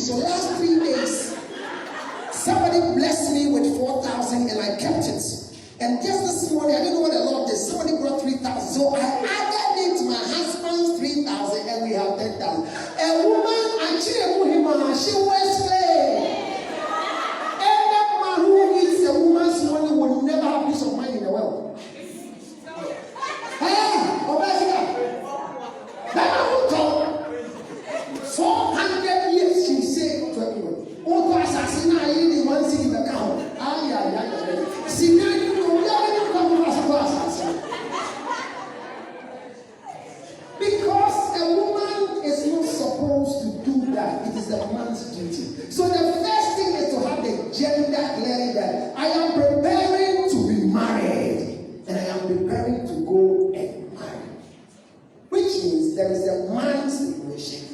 So last 3 days, somebody blessed me with 4,000 and I kept it. And just this morning, I didn't know what the Lord did. Somebody brought 3,000. So I added it to my husband's 3,000 and we have 10,000. A woman, she wears clay. Any man who eats a woman's money will never have peace of mind in the world. Hey, Obasika. That who told 400 years she said to everyone. Oh, assassin, I need one thing in the cow. See, now you know, we are going to come assassin. Because a woman is not supposed to do that. It is the man's duty. So the first thing is to have the gender clearly that I am preparing to be married. And I am preparing to go and marry. Which means there is a man's liberation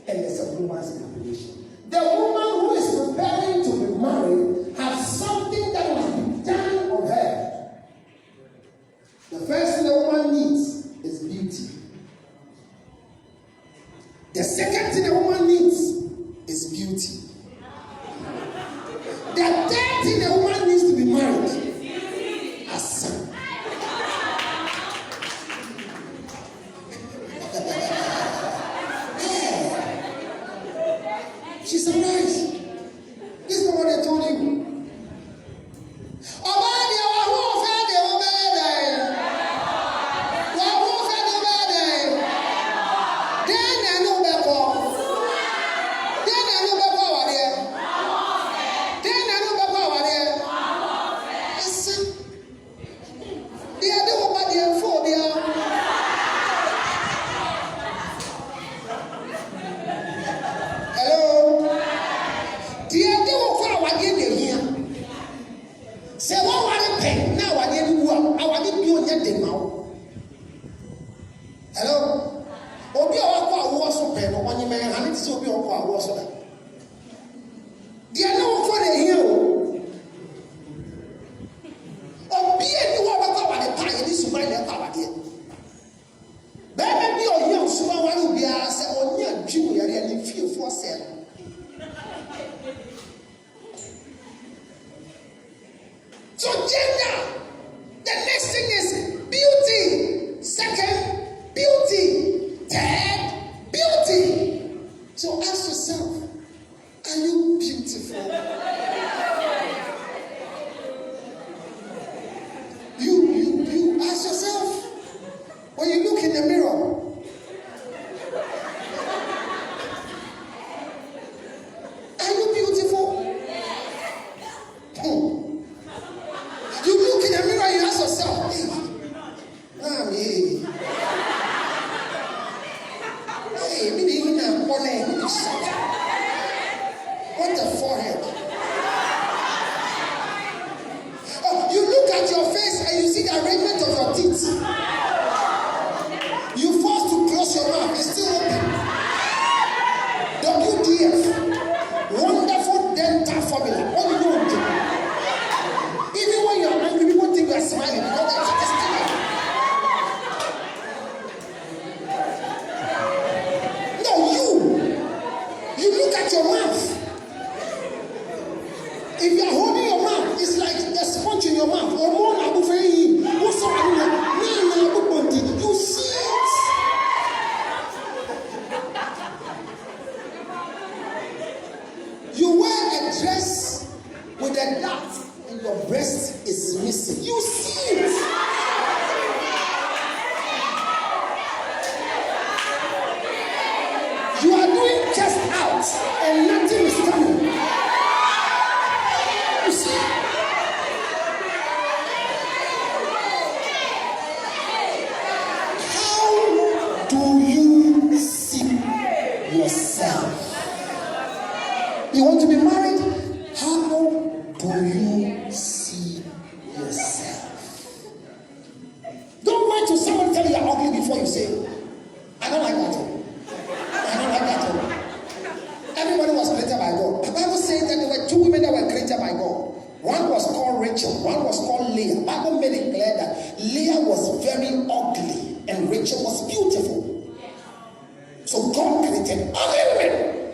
and there's a woman's liberation. The woman who is preparing to be married has something that must be done of her. The first thing a woman needs is beauty. The second thing a woman needs is beauty. The third thing a woman needs to be married, a son. She's surprised. This is what I told you. Hello? Obi awakwa awo so pe no onye me ha ne ti obi awakwa awo so da. Dia na wo for the here o. Obi eni wo awakwa wa de pa ye ni suban le pa wa de. Be bi o ye suban wa ni bia se onye adwi wo yare ni fie fo se. So gender. The next thing is beauty. Second, beauty. Third, beauty. So ask yourself, are you beautiful? You ask yourself, when you look in the mirror, are you beautiful? You look in the mirror, you ask yourself, what the forehead? Oh, you look at your face and you see the arrangement of your teeth. You force to close your mouth, it's still open. WDF, wonderful dental formula. What do you want to do? Even when you're angry, people think you are smiling because they're still. You look at your mouth. If you are holding your mouth, it's like a sponge in your mouth. You see it. You wear a dress with a dart and your breast is missing. You see it. You are doing chest out and nothing is coming. You see? How do you see yourself? You want to be married? How do you see yourself? Don't wait till someone tell you you're ugly before you say, I don't like that. Everybody was created by God. The Bible says that there were two women that were created by God. One was called Rachel, one was called Leah. The Bible made it clear that Leah was very ugly and Rachel was beautiful. So God created ugly women.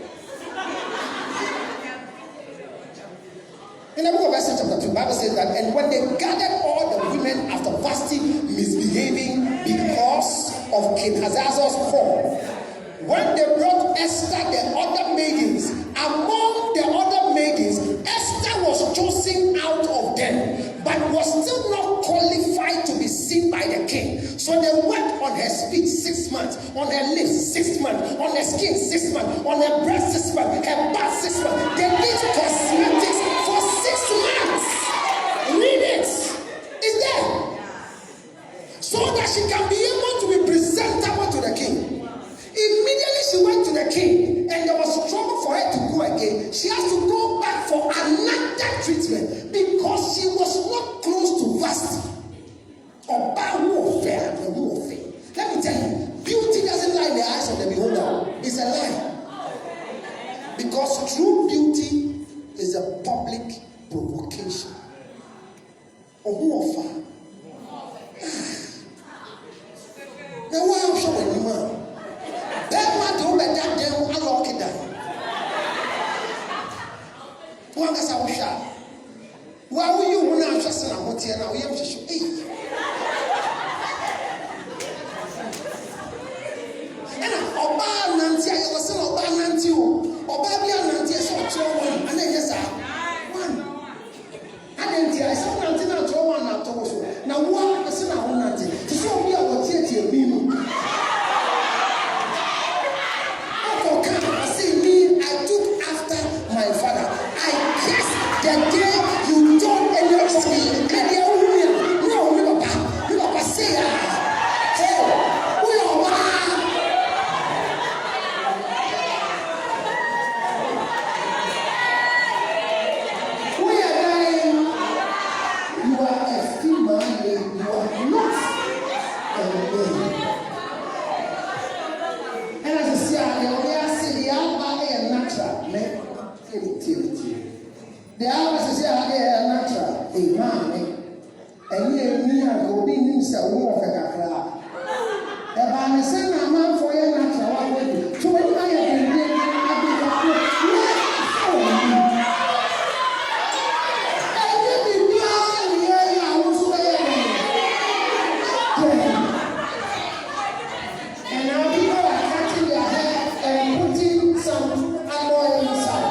In the book of Esther chapter 2, the Bible says that, and when they gathered all the women after fasting, misbehaving because of King Hazaz's call, when they brought Esther the other maidens, among the other maidens, Esther was chosen out of them, but was still not qualified to be seen by the king. So they worked on her speech 6 months, on her lips 6 months, on her skin 6 months, on her breast 6 months, her back 6 months. They did cosmetics for 6 months. Read it. It's there. So that she can be able to be presentable to the king. Immediately she went to the king, and there was trouble for her to go again. She has to go back for another treatment because she was not close to fasting. About warfare, the warfare. Let me tell you, beauty doesn't lie in the eyes of the beholder. It's a lie. Because true beauty is a public provocation. Of warfare. Now why am I showing you, man? That man do better than unlock it down. One gets our shot. Why will you want to trust in a hotel now? We have to show 8. And Oba Nanti, I was saying Oba Nanti, Oba Nanti, I saw 1, and then yes, 1. And then I saw Nanti, not 1 after. Now, one person I want Nanti to show me our theatre. I took after my father. I guess the day you told anyone no, Papa say, hey, we are dying. You are a female, you are not a male. And as I say, the hours is natural, a man, and you me and go being so war for the crowd. If I'm a son, I'm out for your natural way. So when I have been and now people are cutting their hair and putting some oil inside.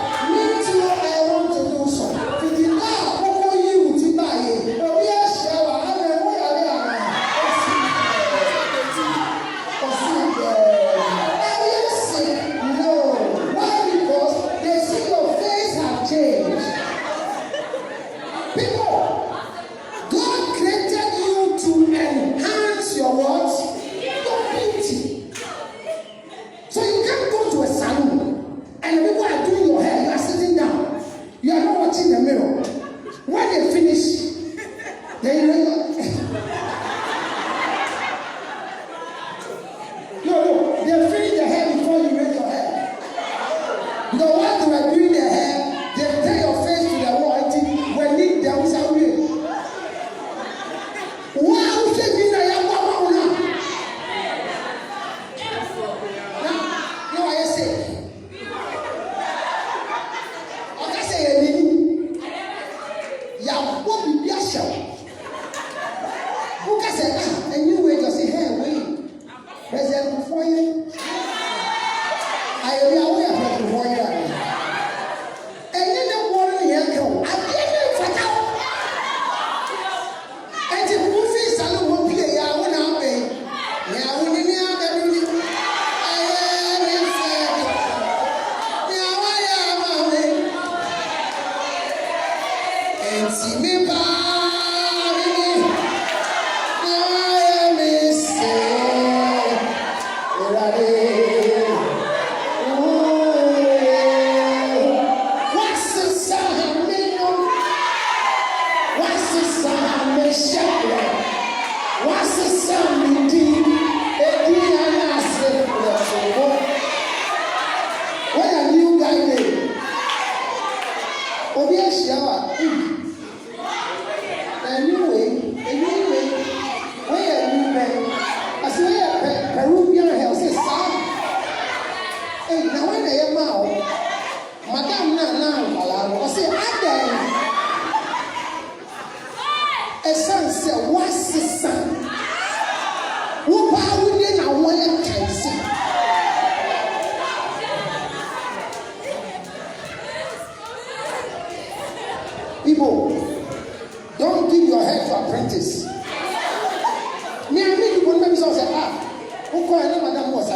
Madam, now, I say, I a son said, what's the son? Who are we in our way can see? People, don't give your head to apprentice. Me and me, people maybe say, who call any madam was I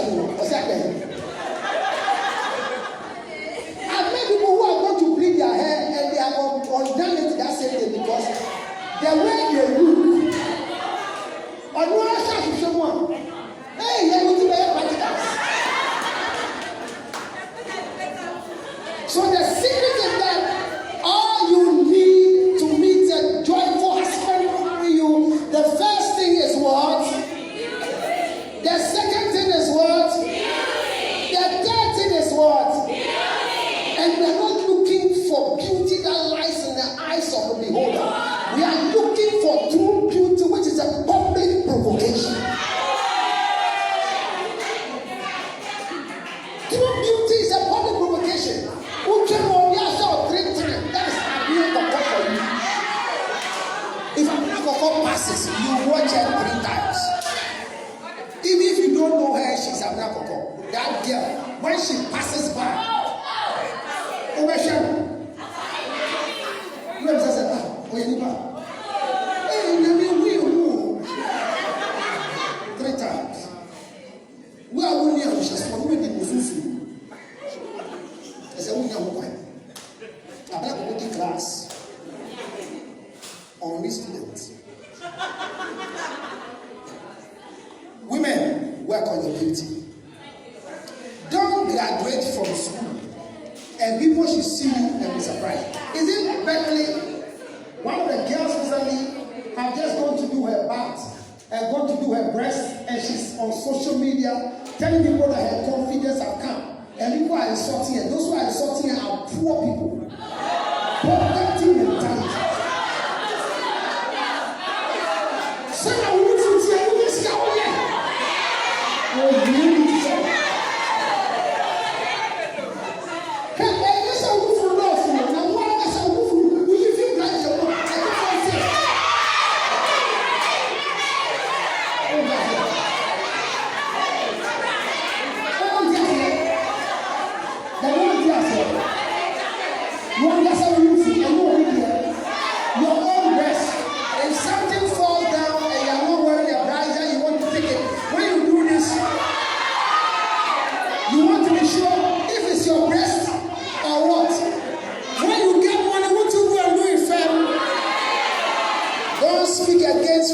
people who are going to bleed their hair and they have undone it that same day because the way they look or no one to someone, hey, you're going to be a practical. So the secret is that all you need to meet a joyful husband who marry you, the first thing is what? The second thing is what? The third thing is what? And we are not looking for beauty that lies in the eyes of the beholder. We are looking for true beauty, which is a public provocation. True beauty is a public provocation. Who came on your show 3 times? That is a real purpose for you. If a black of passes, you watch her 3 times. Even if you don't know her, she's a black of that girl, when she passes by, Three times. We are only anxious for me to move. I said, we are I black working class on these students. Women, work on your beauty. Don't graduate from school and people should see you and be surprised. Is it Berkeley? One of the girls recently have just gone to do her bath and gone to do her breast, and she's on social media telling people that her confidence have come. And people are insulting her. Those who are insulting her are poor people. Poverty mentality. So now we need to see who is going. Oh, you need to say.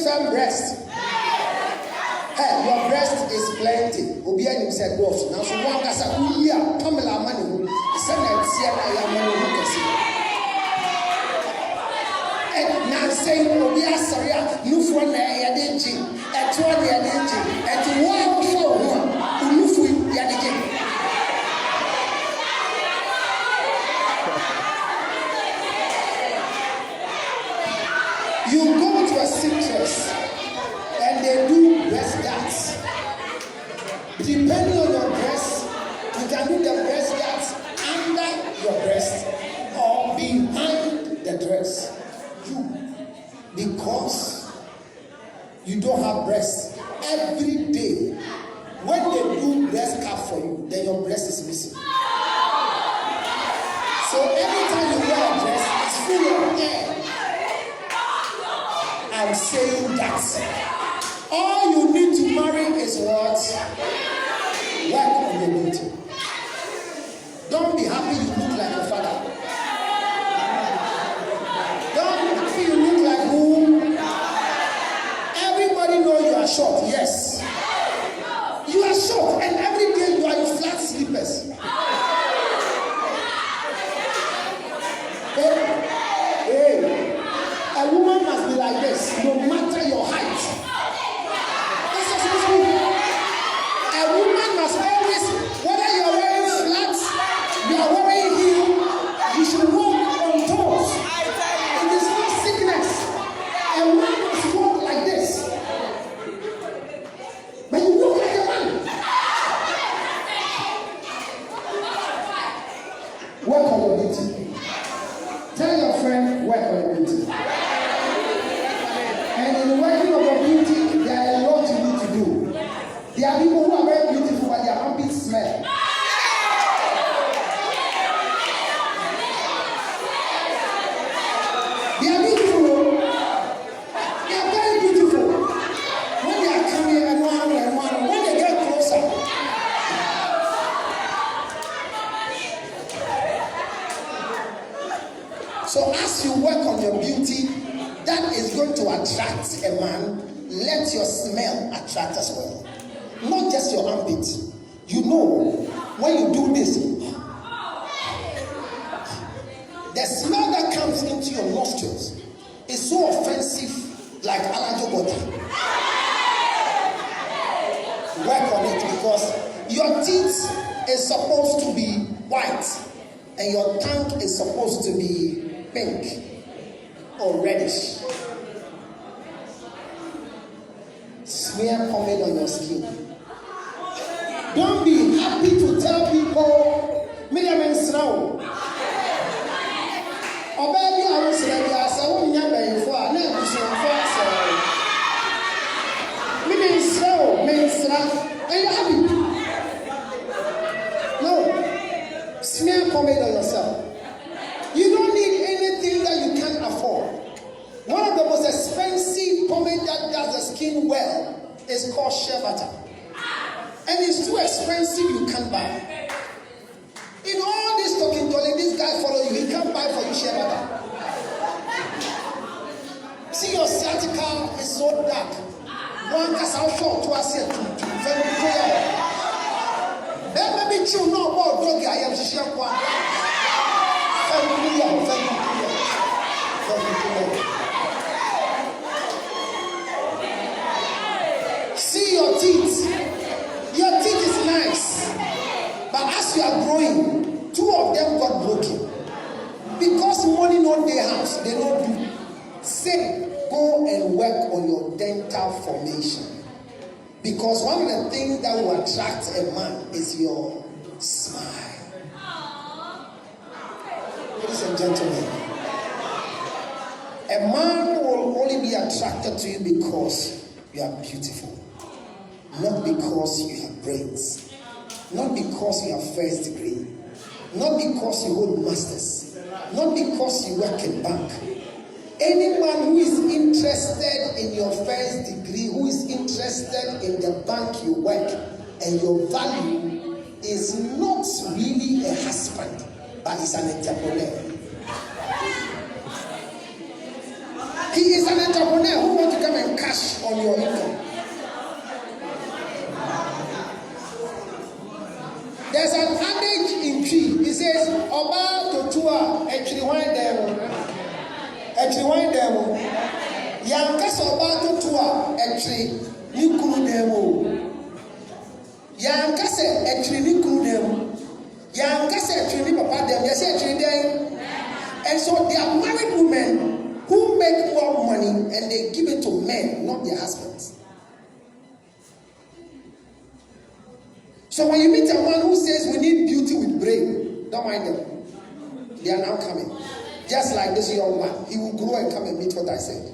Firm breast. Hey, your breast is plenty. Obianim said boss. Now so one kasa uya Pamela money. Say na tia na ya money kasi. And now say obia sorry nufu na ya denji. Eto na ya denji. Eto wa show ho. Nufu ya denji. You go to a seamstress and they do breast darts. Depending on your breast, you can do the breast darts under your breast or behind the dress. Because you don't have breasts. Every day, when they do breast cap for you, then your breast is missing. So every time you wear a dress, it's full of air. I'm saying that all you need to marry is what? Work on your beauty. Don't be happy you look like your father. Don't be happy you look like who? Everybody knows you are short, yes. You are short and every day you are in flat slippers. Hey. A woman must be like this, no matter your height. A woman must always, whether you are wearing flats, you are wearing heel, you should walk on toes. It is not sickness. A woman must walk like this. But you look like a man. Work on your beauty. Tell your friend, work on your beauty. There are people who are very beautiful, but their armpits smell. They are beautiful. They are very beautiful. When they are coming and one, when they get closer. So as you work on your beauty, that is going to attract a man. Let your smell attract as well. Not just your armpit. You know, when you do this, the smell that comes into your nostrils is so offensive, like alajobota. Work on it, because your teeth is supposed to be white and your tongue is supposed to be pink or reddish. Smear pomade on your skin. Don't be happy to tell people, Miriam and Snow. Or baby, I was ready. I said, "Oh, you're very for a name, so fast." Miriam Snow, are you happy? No. Smear pomade on yourself. You don't need anything that you can't afford. One of the most expensive pomade that does the skin well is called shea butter. And it's too expensive, you can't buy. In all this talking, this guy follow you, he can't buy for you shea butter. See, your sciatica is so dark. One can sound short to us here to very clear. Then maybe you know about dog I am shea butter. Very clear. See your teeth. Your teeth is nice. But as you are growing, 2 of them got broken. Because money not their house, they don't do. Say, go and work on your dental formation. Because one of the things that will attract a man is your smile. Ladies and gentlemen, a man will only be attracted to you because you are beautiful. Not because you have brains. Not because you have first degree. Not because you hold masters. Not because you work in bank. Anyone who is interested in your first degree, who is interested in the bank you work and your value, is not really a husband, but is an entrepreneur. He is an entrepreneur who wants to come and cash on your income. There's an adage in tree. It says, "Oba totua actually wine demo. Yankas oba totua actually nikuru demo. Yankas actually nikuru demo. Yankas actually papa dem. Yes, actually dem. And so they are married women who make more money and they give it to men, not their husbands. So when you meet a man who says we need beauty with brain, don't mind them. They are now coming. Just like this young man. He will grow and come and meet what I said.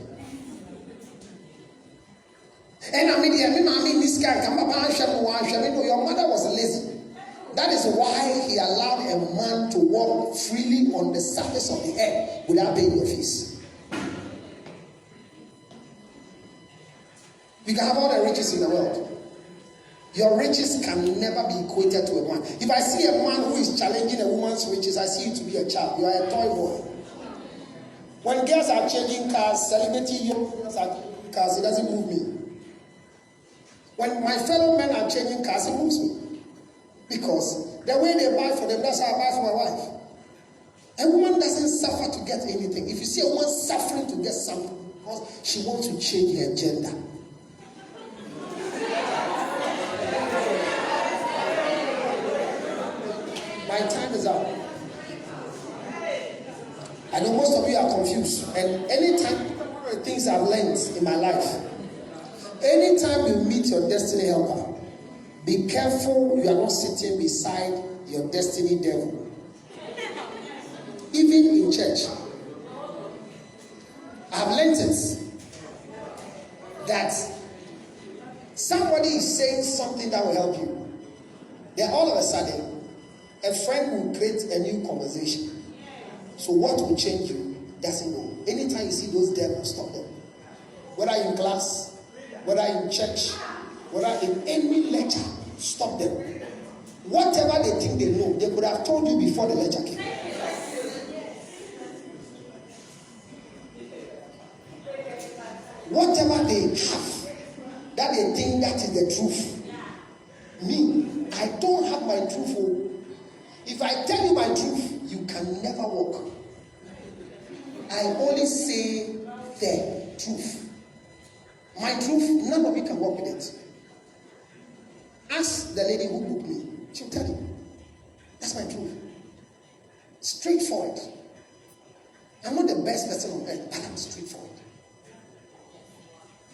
And I mean, this guy, your mother was lazy. That is why he allowed a man to walk freely on the surface of the earth without paying your fees. You can have all the riches in the world. Your riches can never be equated to a man. If I see a man who is challenging a woman's riches, I see you to be a child. You are a toy boy. When girls are changing cars, celebrity girls are changing cars, it doesn't move me. When my fellow men are changing cars, it moves me. Because the way they buy for them, that's how I buy for my wife. A woman doesn't suffer to get anything. If you see a woman suffering to get something, because she wants to change her gender. My time is up. I know most of you are confused. And anytime, one of the things I've learned in my life, anytime you meet your destiny helper, be careful you are not sitting beside your destiny devil. Even in church, I've learned it that Somebody is saying something that will help you. Then all of a sudden, a friend will create a new conversation. So what will change you doesn't know. Anytime you see those devils, stop them. Whether in class, whether in church, whether in any lecture, stop them. Whatever they think they know, they could have told you before the lecture came. Whatever they have, that they think that is the truth. Me, I don't have my truth. If I tell you my truth, you can never walk. I only say the truth. My truth, none of you can walk with it. Ask the lady who booked me. She'll tell you. That's my truth. Straightforward. I'm not the best person on earth, but I'm straightforward.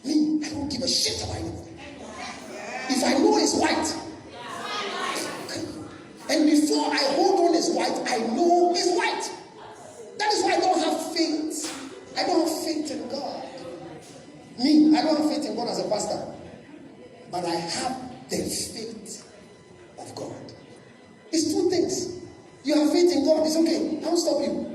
Me, I don't give a shit about anybody. If I know it's white, and before I hold on it's white, I know it's white. That is why I don't have faith. I don't have faith in God. Me, I don't have faith in God as a pastor. But I have the faith of God. It's two things. You have faith in God, it's okay. I won't stop you.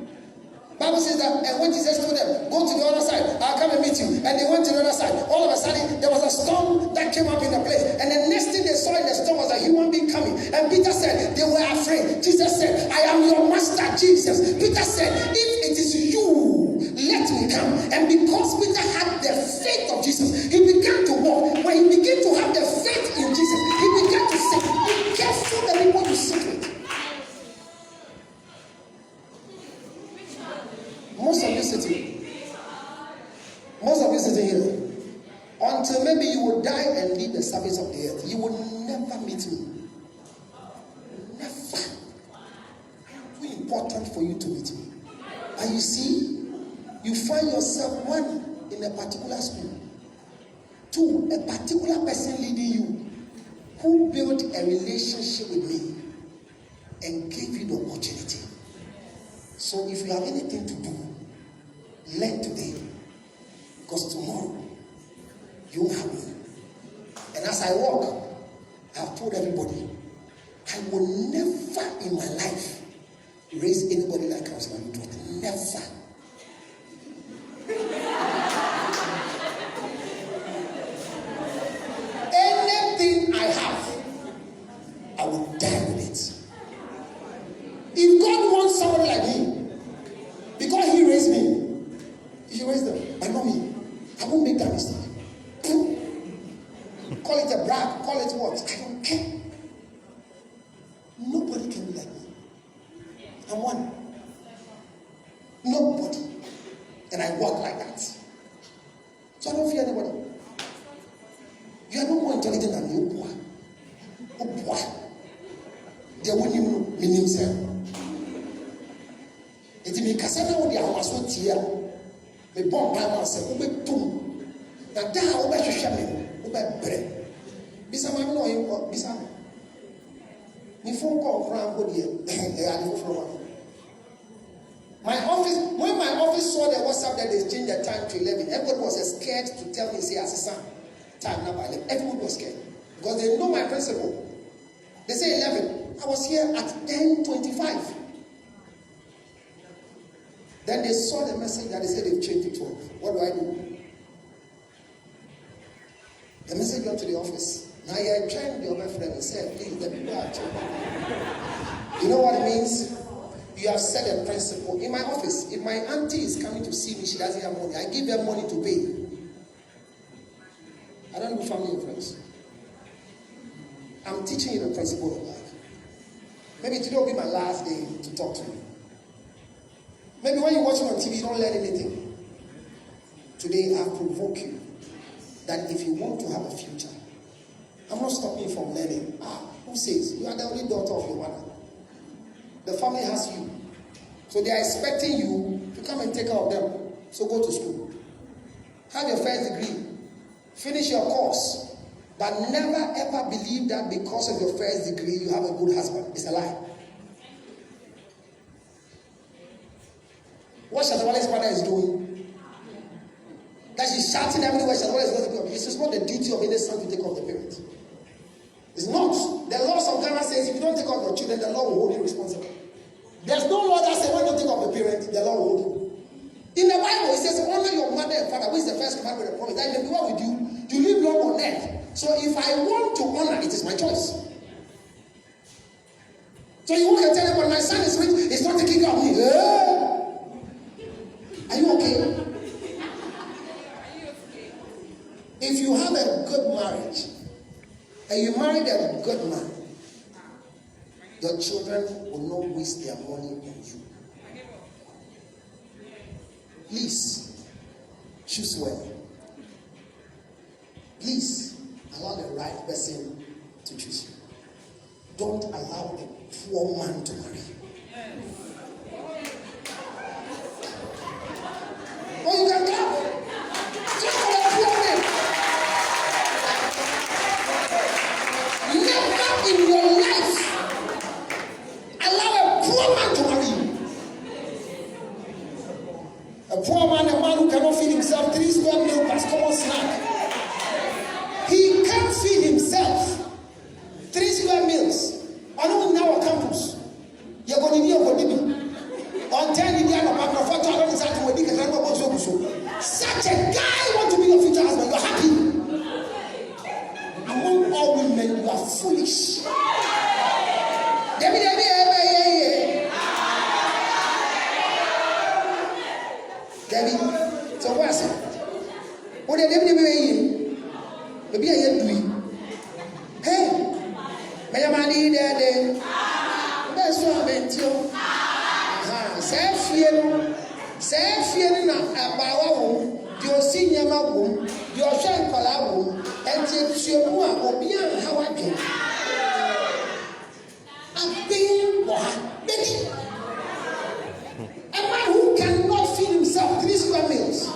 Bible says that, and when Jesus told them, go to the other side, I'll come and meet you. And they went to the other side. All of a sudden, there was a storm that came up in the place. And the next thing they saw in the storm was a human being coming. And Peter said, they were afraid. Jesus said, I am your master, Jesus. Peter said, if it is you, let me come. And because Peter had the faith of Jesus, he began to walk. When he began to have the faith in Jesus, he began to say, be careful the people you sit with. Most of you sitting here, until maybe you will die and leave the surface of the earth, you will never meet me. Never. Too important for you to meet me. And you see, you find yourself, one, in a particular school, two, a particular person leading you, who built a relationship with me and gave you the opportunity. So if you have anything to do, learn today, because tomorrow you won't have me. And as I walk, I have told everybody, I will never in my life raise anybody like Councilman Udoh. Never. Anything I have, I will die with it. If God wants somebody like me, because he raised me, he raised them, but not me. I won't make that mistake. Call it a brag, call it what? I don't care. Nobody can be like me. I'm one. Nobody. And I walk like that. So I don't fear anybody. You are no more intelligent than me. Oh boy. They won't even know me himself. It may Cassandra with the house here. Me bomb by myself. Ube tum. Na da ube shame. Ube bread. Bisa ma no you bisa. Me phone call from go there. My office, when my office saw the WhatsApp that they changed the time to 11, everybody was scared to tell me, say, assistant, time now by 11. Everyone was scared. Because they know my principle. They say 11. I was here at 10:25. Then they saw the message that they said they've changed to 12. What do I do? The message went to the office. Now I joined the other friend and said, please, the people are changing. You know what it means? You have set a principle. In my office, if my auntie is coming to see me, she doesn't have money, I give her money to pay. I don't do family and friends. I'm teaching you the principle of life. Maybe today will be my last day to talk to you. Maybe when you watch me on TV, you don't learn anything. Today, I provoke you that if you want to have a future, I'm not stopping you from learning. Who says? You are the only daughter of your mother. The family has you. So they are expecting you to come and take care of them. So go to school. Have your first degree. Finish your course. But never ever believe that because of your first degree, you have a good husband. It's a lie. What Shatawale's mother is doing, that she's shouting everywhere. She's always going to take off. This is not the duty of any son to take off the parent. It's not. The laws of Ghana says if you don't take off your children, the law will hold you responsible. There's no law that says when you don't take off the parent, the law will hold you. In the Bible, it says honor your mother and father, which is the first commandment of the promise. That if they do what with you, you live long on earth. So if I want to honor, it is my choice. So you can tell them when my son is rich, he's not taking care of me. Are you okay? If you have a good marriage and you married a good man, your children will not waste their money on you. Please choose well. Please allow the right person to choose you. Don't allow a poor man to marry you. Oh, you can clap. Clap for the poor man. Never in your life allow a poor man to marry you. A poor man, a man who cannot feed himself 3 square meals plus common snack. He can't feed himself 3 square meals. I don't know our campus. You're going to be on 10 Indian microphone. Such a guy want to be your future husband. You're happy. Among all women, you are foolish. Debbie, so what's it? What did Debbie maybe I am doing? Hey, my money there. That's what I meant you. Say, fear now about your senior mabum, your shank palabum, and take your one or beyond how I do. I'm being what? A man who cannot feed himself 3 square meals.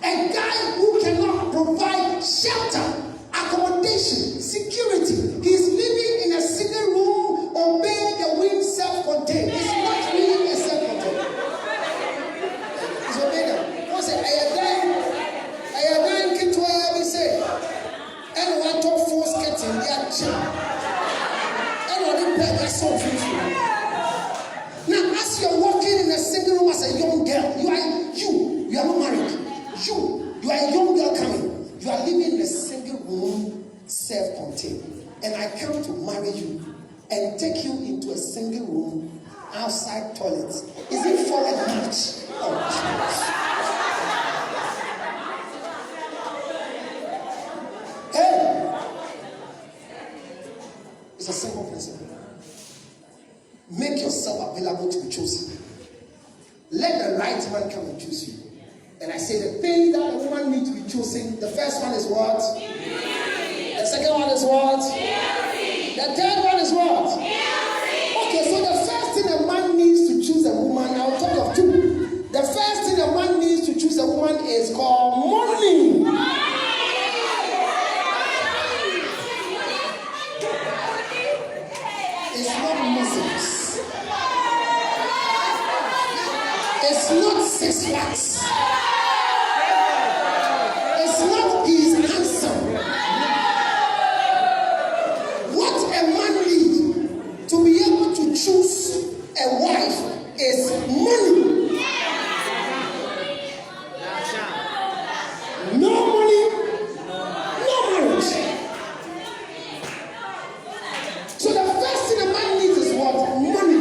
A guy who cannot provide shelter, accommodation, security. He's living in a single room, obey the wind, self-contained. It's not really a self-contained. It's obeying them. What's it? I am dying to where we say, and what to force getting their child. And what the beg is so beautiful. Now, as you're walking in a single room as a young girl, you are not married. You are a young girl coming. You are living in a single room, self-contained. And I come to marry you and take you into a single room, outside toilets. Is it foreign match? Oh, hey! It's a simple principle. Make yourself available to be chosen. Let the right man come and choose you. And I say the thing that a woman needs to be chosen, the first one is what? The second one is what? The third one is what? Okay, so the first thing a man needs to choose a woman, I'll talk of 2. The first thing a man needs to choose a woman is called money. It's not Muslims. It's not 6 packs. It's not he's handsome. What a man needs to be able to choose a wife is money. No money, no marriage. So the first thing a man needs is what? Money.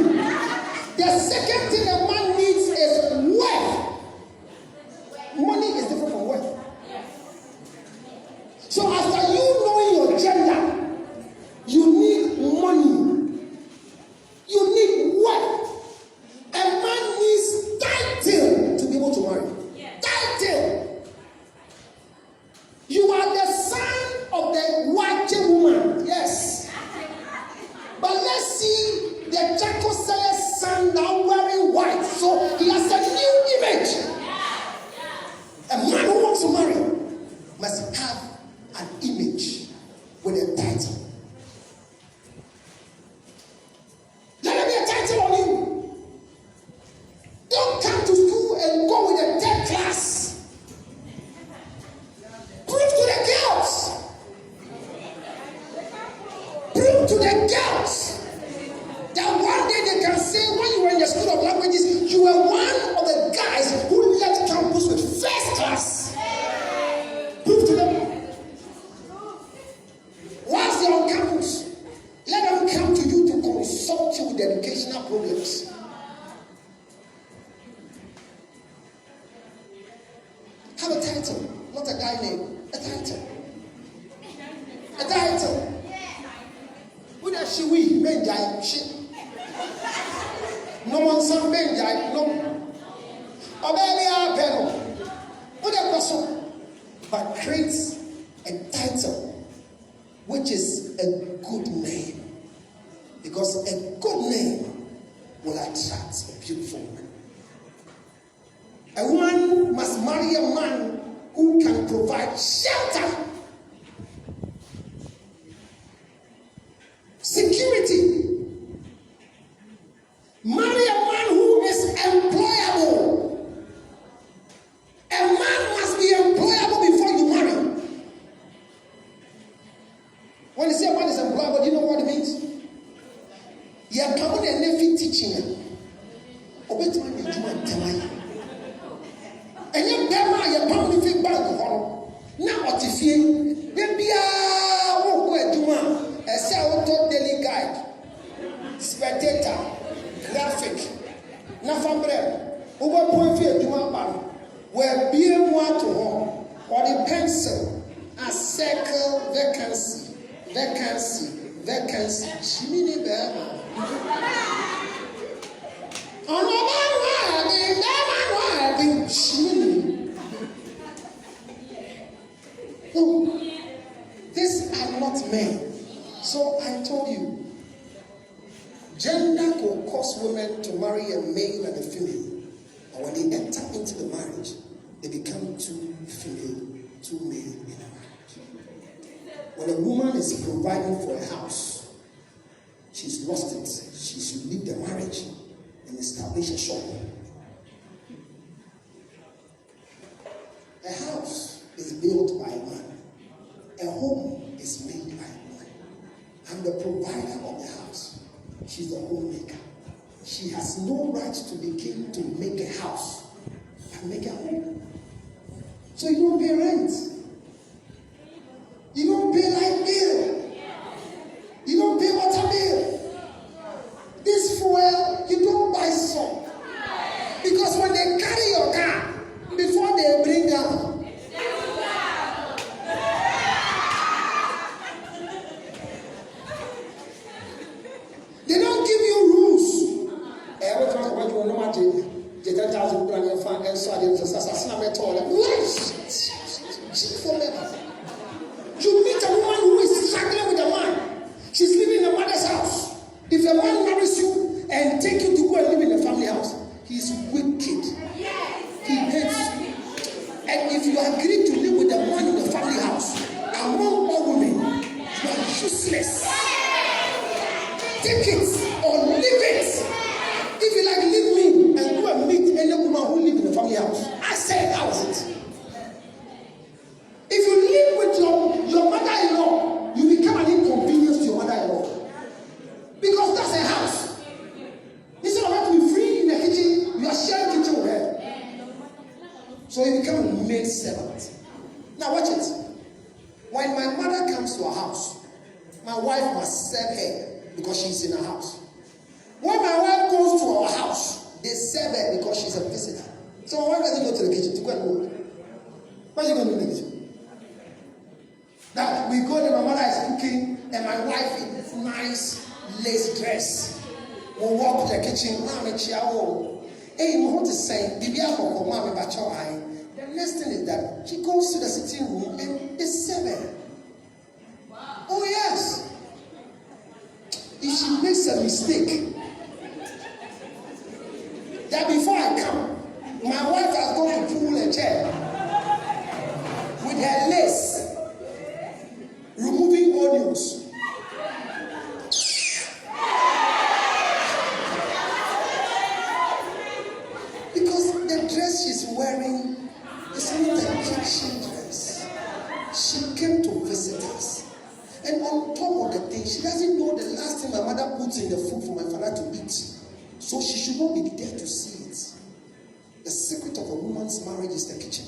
The second thing a man needs is wealth. Money is different from wealth. So after you knowing your gender, you need money. You need wealth. A man needs title to be able to marry. Title. You are the son of the white woman. Yes. But let's see the Jacob's son now wearing white. So he has said Have a title, not a guy name. A title. A title. When are she we? Menjai. She. No one some menjai. No. Obelia Peno. What a person. But creates a title which is a good name. Because a good name will attract a beautiful woman. A woman must marry a man who can provide shelter, security. Marry a man who is employable. A man must be employable before you marry. When you say a man is employable, do you know what it means? You are coming and never teaching. Obey man, you do and tell me. And you better your family feel bad to follow. Now what if you maybe won't go to man and say auto daily guide, spectator, graphic, Nafambre, over point fear to my man, where beer want to home, or the pencil, a circle vacancy, vacancy, chimney bear. No, these are not men. So I told you, gender will cause women to marry a male and a female. But when they enter into the marriage, they become two female, two male in a marriage. When a woman is providing for a house, she's lost it. She should leave the marriage and establish a shop. A house is built by a man. A home is made by a woman. I'm the provider of the house. She's the homemaker. She has no right to begin to make a house and make a home. So you don't pay rent. You don't pay light bill. You don't pay water bill. This fuel, you don't buy some. Because when they carry your car, before they bring down, they don't give you rules. Every time when you know what the 10,000 people and find and so I didn't assassinate me at all. You meet a woman who is struggling with a man. She's living in a mother's house. If a man marries you and take you to go and live in a family house, he's wicked. He hates you. And if you agree to live with a man in a family house, among all women, you are useless. Take it or leave it. If you like, leave me and go and meet any woman who lives in a family house. I said, how is it? If you live with your mother-in-law, you become an inconvenience to your mother-in-law. Because that's a house. Instead of having to be free in the kitchen, you are sharing kitchen with her. So you become a maid servant. Now watch it. When my mother comes to our house, my wife must serve her because she's in our house. When my wife goes to our house, they serve her because she's a visitor. So my wife doesn't go to the kitchen to go and cook. What are you going to do in the kitchen? That we go there, my mother is cooking, and my wife in this nice lace dress will walk to the kitchen. Hey, what is saying? The next thing is that she goes to the sitting room and they serve her. Oh yes. If she makes a mistake, that before I come, my wife has gone to pull a chair with her lace, removing onions. Because the dress she's wearing is not a kitchen dress. She came to visit us. And on top of the thing, she doesn't know the last thing my mother puts in the food for my father to eat. So she should not be there to see it. The secret of a woman's marriage is the kitchen.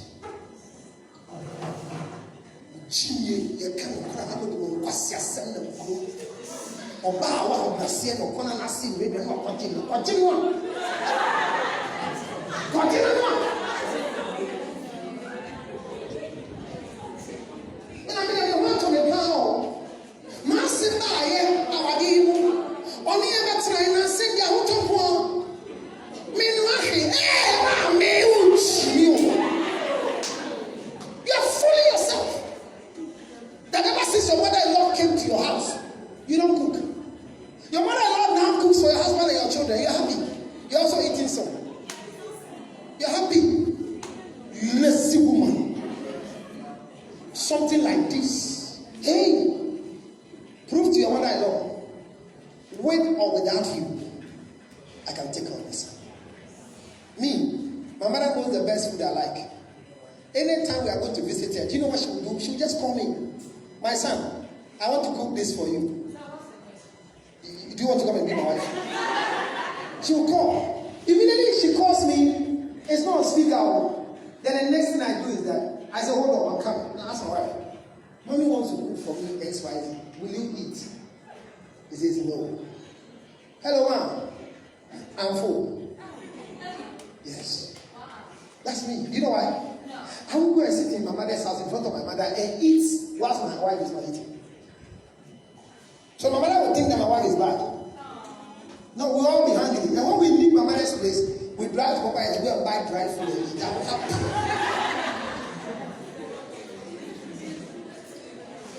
My mother knows the best food I like. Anytime we are going to visit her, do you know what she will do? She will just call me. My son, I want to cook this for you. Do you want to come and be my wife? She will call. Immediately she calls me, it's not on speaker. Then the next thing I do is that I say, hold on, I'm coming. Now ask my wife. Mommy wants to cook for me XYZ. Will you eat? He says no. Hello, ma'am. I'm full. Yes. That's me. You know why? I will go and sit in my mother's house in front of my mother and eat whilst my wife is not eating. So my mother will think that my wife is bad. No, we'll all be hungry. And when we leave my mother's place, we drive to Papa and go and buy dry food and eat.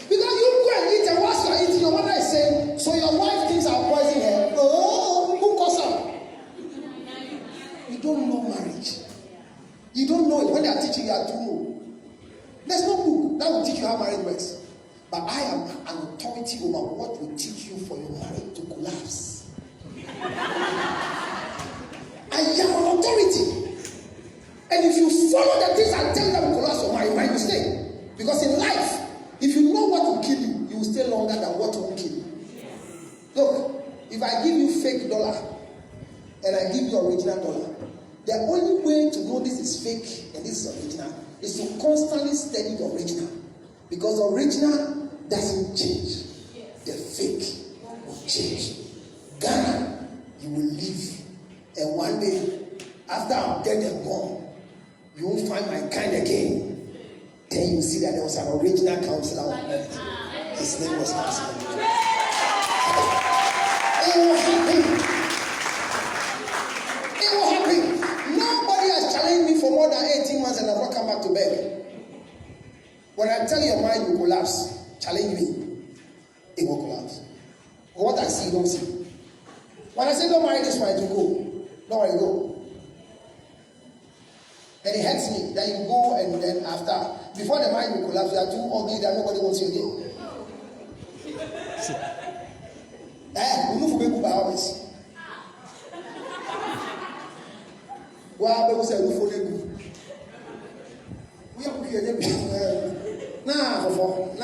Because you go and eat, and whilst you are eating, your mother is saying, so your wife thinks I'll poison her. Oh, who caused her? You don't know marriage. You don't know it. When they are teaching you, how to know. There's no book that will teach you how marriage works. But I am an authority over what will teach you for your marriage to collapse. I am an authority. And if you follow the things I tell them to collapse your marriage, you stay. Because in life, if you know what will kill you, you will stay longer than what will kill you. Look, if I give you fake dollar and I give you original dollar, the only way to know this is fake and this is original is to constantly study the original. Because the original doesn't change. The fake will change. Ghana, you will live. And one day, after I'm dead and gone, you won't find my kind again. Then you see that there was an original counselor on earth. His name was Counselor. It will happen. It will happen. Nobody has challenged me for more than 18 months and I've not come back to bed. When I tell your mind will collapse, challenge me. It will collapse. What I see, you don't see. When I say don't marry this one, you go. Don't worry, go. And it hurts me that you go and then after, before the mind will collapse, you are too ugly that nobody wants you again. We move away by ours. Well, we say we follow you. We are cooking. Nah, for. A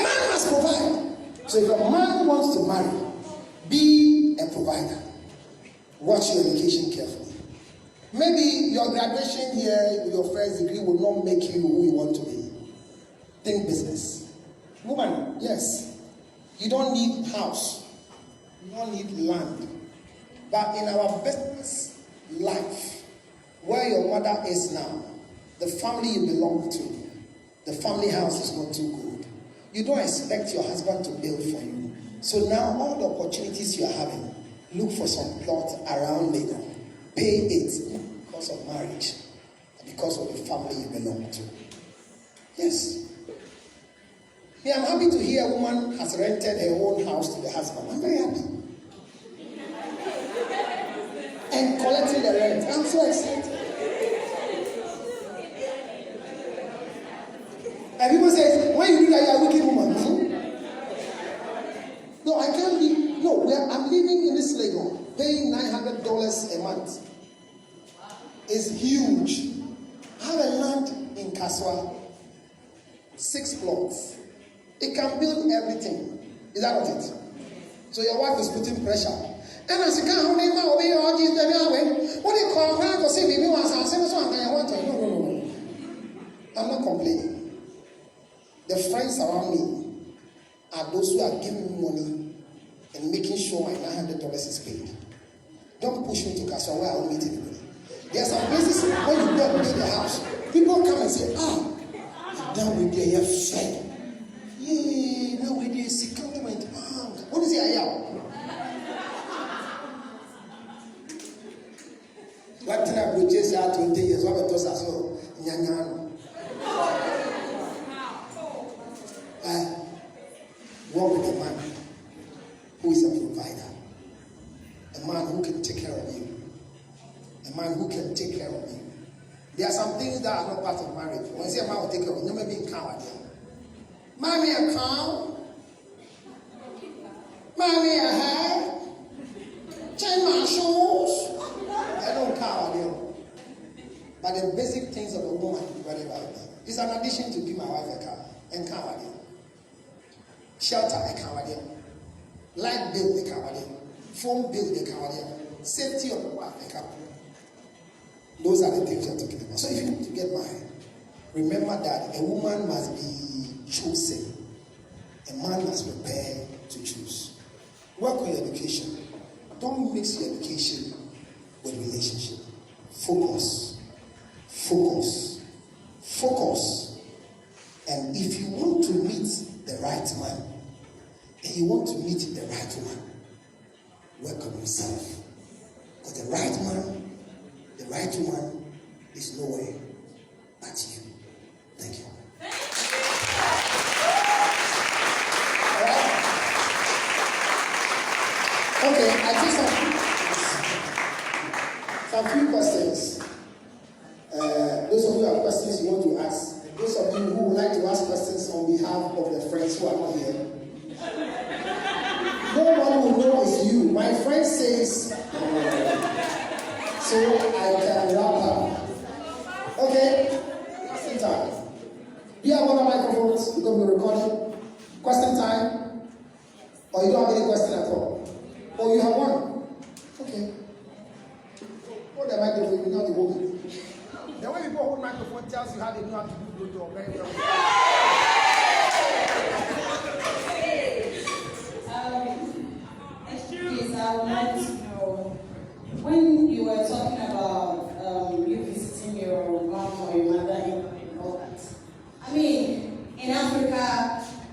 man must provide. So if a man wants to marry, be a provider. Watch your education carefully. Maybe your graduation here with your first degree will not make you who you want to be. Think business. Woman, yes. You don't need house. You don't need land. But in our business life, where your mother is now, the family you belong to, the family house is not too good. You don't expect your husband to build for you. So now all the opportunities you are having, look for some plot around Lagos. Pay it because of marriage, because of the family you belong to. Yes. Yeah, I'm happy to hear a woman has rented her own house to the husband. I'm very happy. And collecting the rent. I'm so excited. And people say, when you do that, you are a wicked woman. No, I can't live. No, I'm living in this Lagos, paying $900 a month. It's huge. I have a land in Kaswa, 6 plots. It can build everything. Is that not it? So your wife is putting pressure. And as you can't hold him out, what do you call her? Because if you want to say, no. I'm not complaining. The friends around me are those who are giving me money and making sure my $900 is paid. Don't push me to Kaswa where I will meet anybody. There are some places when you go and build a house, people come and say, down with the air fed. Yeah, now with the security. What is it? What can I do? Just 20 years. What about us? Walk with a man who is a provider, a man who can take care of you, a man who can take care of you. There are some things that are not part of marriage. When you say a man will take care of you, maybe in coward. Mommy a cow, mommy a hair, change my shoes. But the basic things of a woman, whatever, is an addition to give my wife a car and car. Shelter a car. Light bill a car. Phone bill a car. Safety of the wife a car. Those are the things you're talking about. So if you need to get married, remember that a woman must be chosen. A man must prepare to choose. Work on your education. Don't mix your education with relationship. Focus. Focus. Focus. And if you want to meet the right man, and you want to meet the right woman, work on yourself. Because the right man, the right woman is nowhere but you. Thank you. Okay, I take some few questions. Those of you who have questions you want to ask, those of you who would like to ask questions on behalf of the friends who are not here, no one will know it's you. My friend says, so I can wrap up. Okay, question time. Do you have other microphones because we're recording? Question time? Or you don't have any question at all? Oh, you have one? Okay. Hold the microphone, you know the hold it. The way people hold microphone tells you how they know how to do the job very well. Please, I would like to know, when you were talking about you visiting your mom or your mother and all that, I mean, in Africa,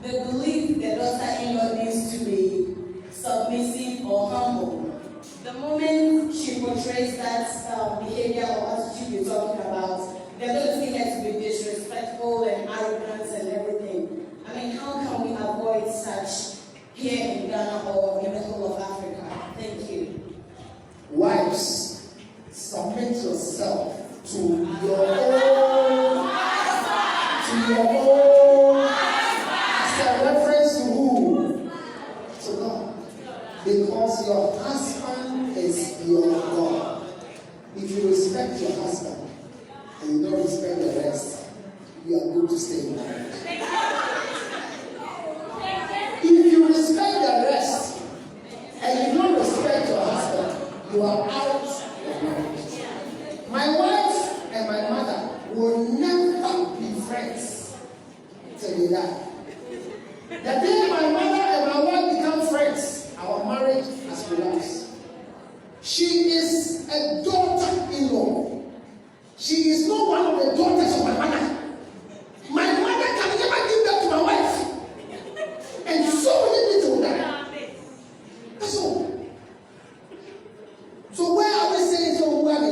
they believe the daughter-in-law needs to be submissive or humble. The moment she portrays that behavior or attitude you're talking about, they're going to see her to be disrespectful and arrogant and everything. I mean, how can we avoid such here in Ghana or in the whole of Africa? Thank you. Wives, submit yourself to your own, as a reference to who? To God. Because your husband is your God. If you respect your husband and you don't respect the rest, you are going to stay in marriage. If you respect the rest and you don't respect your husband, you are out of marriage. My wife and my mother will never be friends till they die. The day my mother and my wife become friends, our marriage has collapsed. She is a daughter-in-law. She is not one of the daughters of my mother. My mother can never give that to my wife. And so many people die. That's all. So where are we saying so well?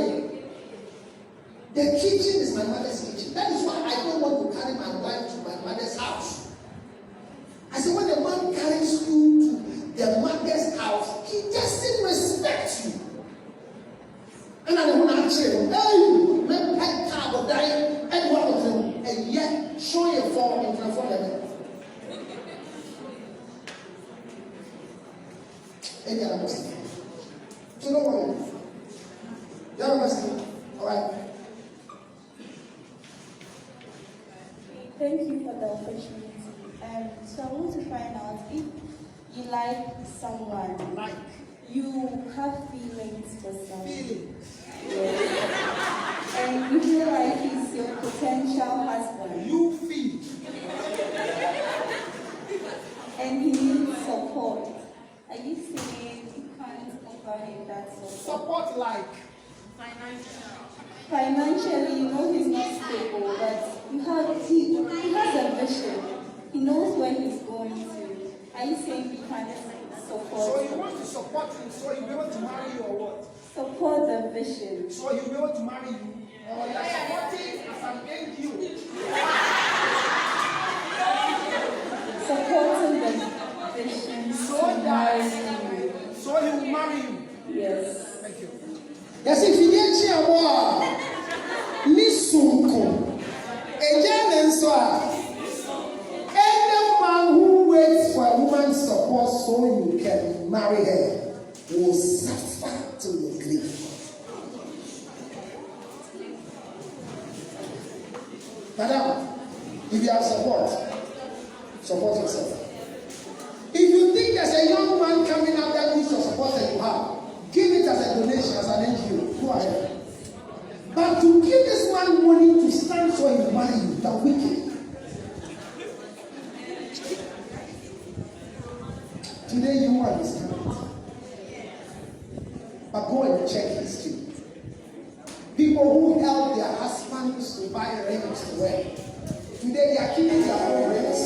The kitchen is my mother's kitchen. That is why I don't want to carry my wife to my mother's house. I said, when the man carries you to the mother's house, he doesn't respect you. And I don't want to say, hey, men pet car or dying, and one of them, and yet show your form in front of them. Any other question? So don't worry. You have a question? All right. Thank you for the opportunity. So I want to find out if you like someone, you have feelings for someone. Yes. And you feel like he's your potential husband. You feel. And he needs support. Are you saying you can't offer him that support? Support like? Financially, you know he's not stable, but he has a vision. He knows where he's going to. Are you saying you can't support? So you want to support him so he'll be able to marry you or what? Support the vision. So he'll be able to marry you? Or you're supporting as an NGO? Supporting the vision So to marry you. So he will marry you? Yes. Thank you. Yes, if you get here, Nisunko, any man who waits for a woman's support so you can marry her will suffer till the grave. Madam, if you have support, support yourself. If you think there's a young man coming out that needs your support that you have, give it as a donation, as an NGO. Go ahead. But to give this man money to stand so he will marry you, that wicked. Today you understand it. But go and check history. People who help their husbands to buy rings to wear, today they are keeping their own rings.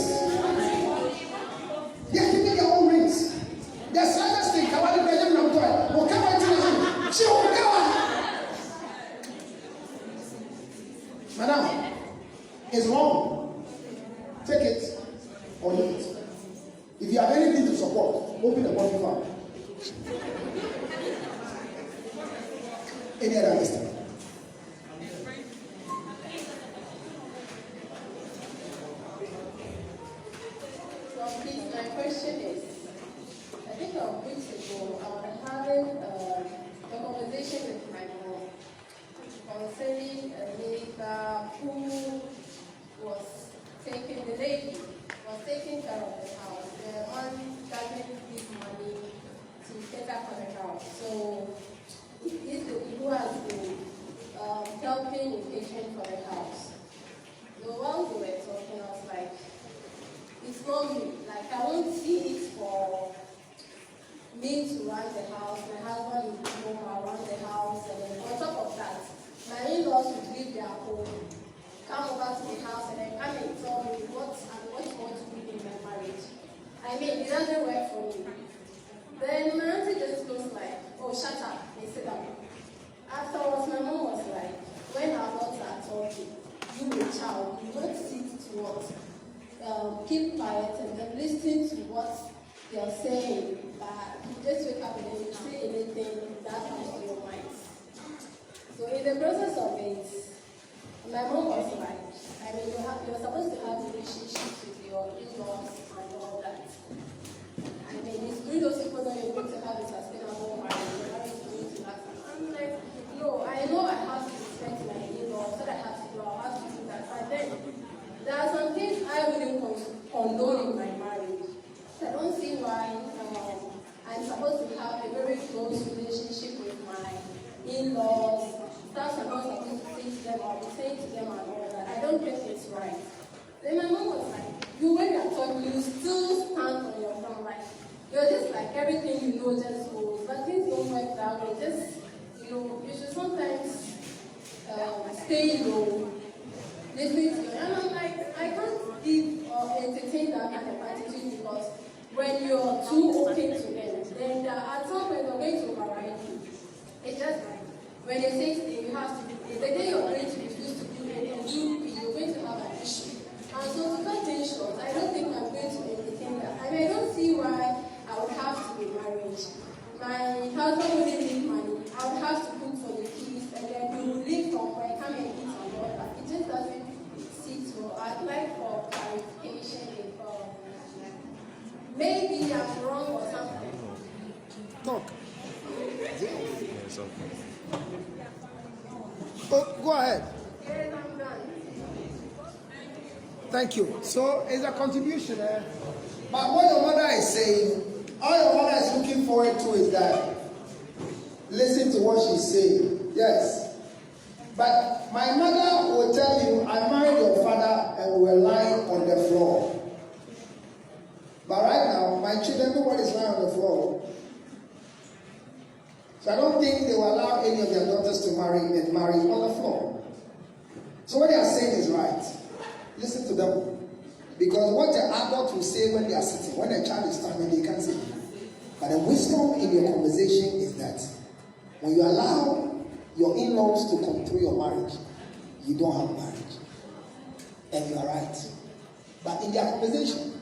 They are keeping their own rings. The saddest thing, Kawali Benjamin Namtoy, will come into the hand. She will go. Madam, it's wrong. Take it or leave it. If you have anything to support, open the body farm. Any other question? My question is, I think a week ago, I was having a conversation with my mom concerning a neighbor who was taking care of the house. The man doesn't give money to cater for the house. So he's the who has been helping in patient for the house. So while we were talking, I was like, it's not me. Like, I won't see it for me to run the house. My husband will home, I'll run the house. And then on top of that, my in-laws would leave their home, come over to the house, and then come and tell me what you want to do in my marriage. I mean, it doesn't work for me. Then my auntie just goes like, oh, shut up, and sit down. Afterwards, my mom was like, when our daughter told you a child, you don't sit to what? Keep quiet and then listen to what they're saying. But you just wake up and then you say anything that comes to your mind. So in the process of it, my mom was like, I mean, you're supposed to have relationships with your in-laws and all that. I mean, it's good those people that you're going to have a sustainable marriage, your marriage is going to last. I'm like, no, I know I have to respect my in-laws, what I have to do, I have to do that. But then, there are some things I wouldn't condone in my marriage. So I don't see why I'm supposed to have a very close relationship with my in-laws. That's I'm not supposed to say to them or be saying to them and all that. I don't think it's right. Then my mom was like, when you're talking, you still stand on your ground. Like, you're just like everything you know just goes. But things don't work that way. Just, you should sometimes stay low. Listening to you. And I'm like, I can't give or entertain that kind of attitude because when you're too open to them, then at some point they're going to override you. It's just like when they say you have to do it, the day you're going to refuse to do it and do it, you're going to have an issue. And so to cut things short, I don't think I'm going to entertain that. I mean, I don't see why I would have to be married. My husband wouldn't leave money. I would have to cook for the kids and then we would leave from where I come and eat and all that. It just doesn't sit well. I'd like for clarification if maybe I'm wrong or something. Talk. Oh, go ahead. Yes, I'm done. Thank you. So it's a contribution. But what your mother is saying, all your mother is looking forward to is that listen to what she's saying. Yes. But my mother will tell you, I married your father and we were lying on the floor. But right now, my children, nobody's lying on the floor. So I don't think they will allow any of their daughters to marry on the floor. So what they are saying is right. Listen to them. Because what the adult will say when they are sitting, when a child is standing, they can't say. But the wisdom in your conversation is that when you allow your in-laws to come through your marriage, you don't have marriage. And you are right. But in their conversation,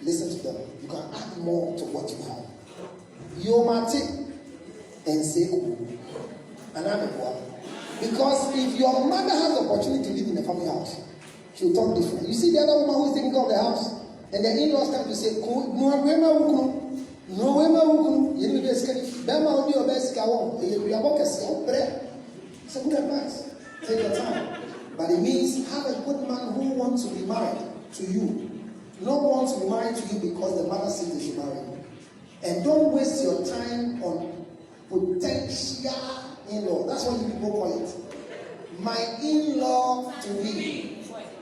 listen to them. You can add more to what you have. You mate and say and I'm a boy. Because if your mother has the opportunity to live in a family house, she'll talk different. You see the other woman who is taking care of the house, and the in-laws come to say, it's a good advice. Take your time. But it means have a good man who wants to be married to you. Not want to be married to you because the mother says they should marry you. And don't waste your time on potential in-law. That's what you people call it. My in-law to be.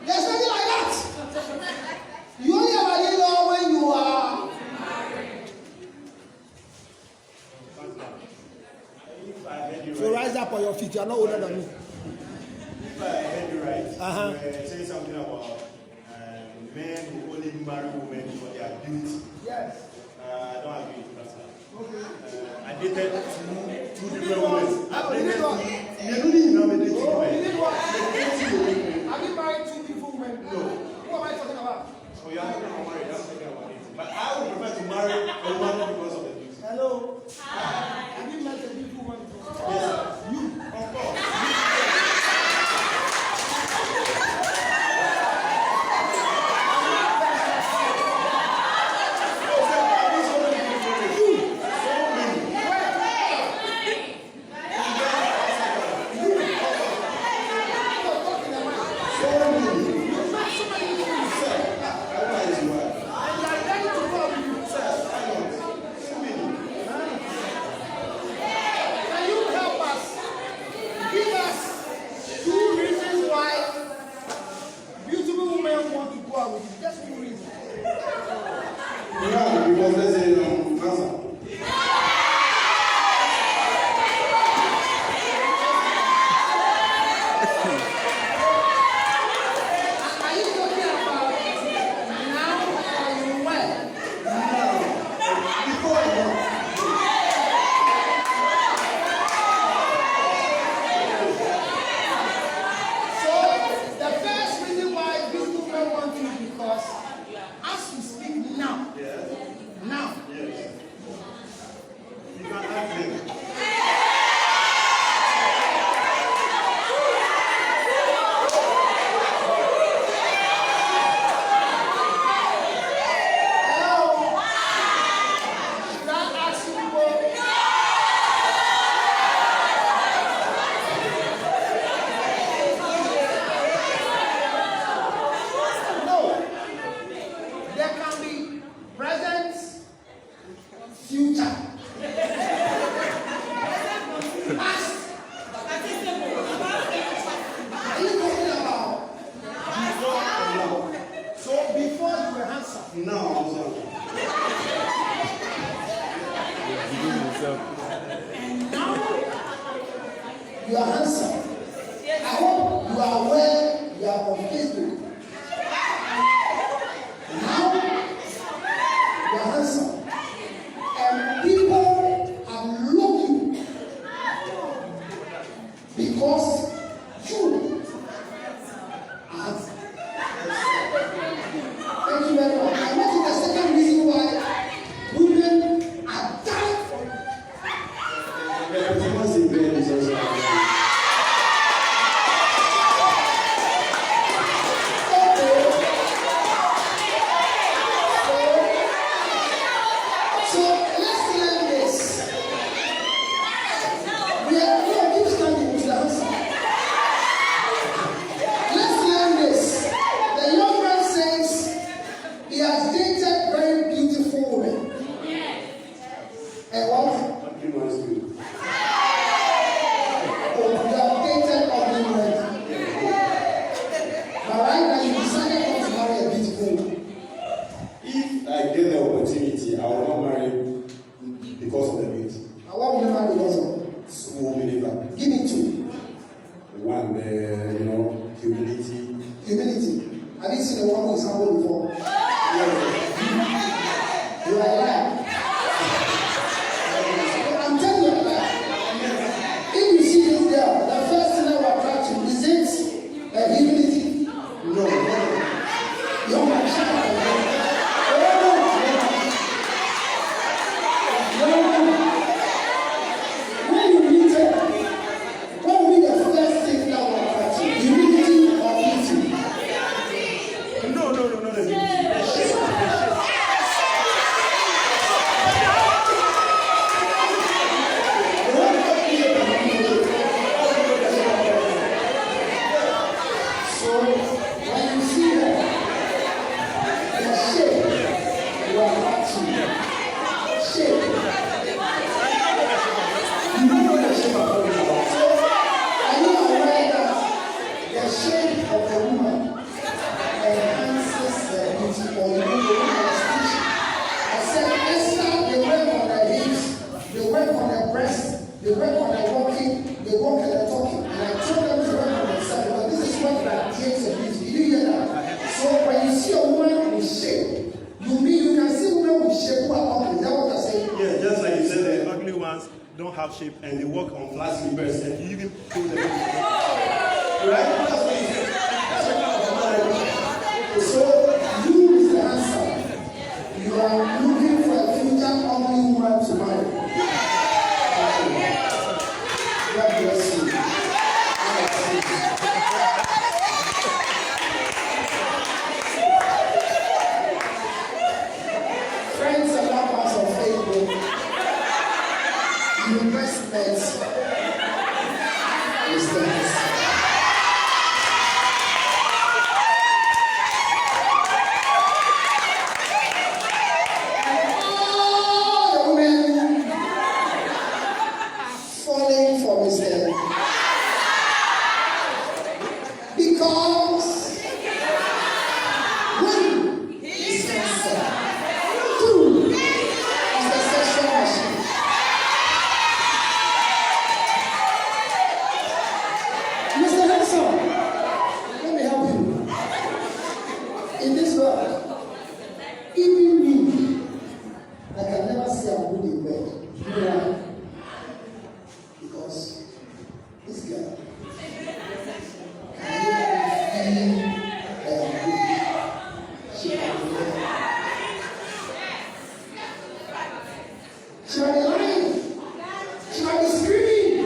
There's nothing like that. You only have an in-law when you are married. So rise up on your feet. You are not older than me. If I heard you right, you were saying something about men who only marry women for their beauty. Yes. I don't agree with that. Okay. I dated two different women. I dated two. You didn't what? Have you married two beautiful women? No. Who am I talking about? Oh, you are not married. I'm talking about it. But I would prefer to marry a woman because of the beauty. Hello. Hi. Have you met a beautiful woman before? Yes, sir. You. Of course. Because there's an answer. Are you talking about now or you when? Before you know. So the first reason why these women want you is because as we speak now, now, Yes. You can ask them. hello, should I ask you people? No, there can be present, future, past. Are you talking about? So before you were handsome, Now I'm sorry. you are handsome. I hope you are aware you are on Facebook. Now you are handsome. And people have loved you because you are handsome. Thank you very much. I want to the second reason why women are dying for you. The performance in bed is also So let's learn this. We are no keep standing with the answer. Let's learn this. The young man says he has dated very beautiful women. And what? what you must do. Oh, you have dated ugly women. But right now you decided not to marry a beautiful woman. If I get the opportunity, I will not marry because of the beauty. And what will you marry because of? Small believer. Give me two. One, humility. Humility. Have you seen a woman who is humble before? You are a liar. I'm telling you a liar. If you see this girl, the first thing that will attract you is it humility. No. You're my child. When you meet her, what will be the first thing that will attract you? Humility or beauty? No, the beauty. The shape. they walk and they're talking. And I told them to work on themselves, but this is what that takes a beauty. Did you hear that? So when you see a woman with shape, you can see women with shape who are ugly. Is that what I say? Yeah, just like you said, the ugly ones don't have shape and they walk on flat slippers and you even pull them. Right? That's what you said. That's what So you is the answer. You are looking for a future ugly woman to marry. God bless you. Friends and lovers of Facebook, investments is this. All the women falling for Mr. Because one is cancer, two is the sexual machine. Mr. Hanson, let me help you. In this world, even me, I can never say I'm good in bed. You know why? Because this girl can make me feel I am good. She can be she might be lying. She might be screaming.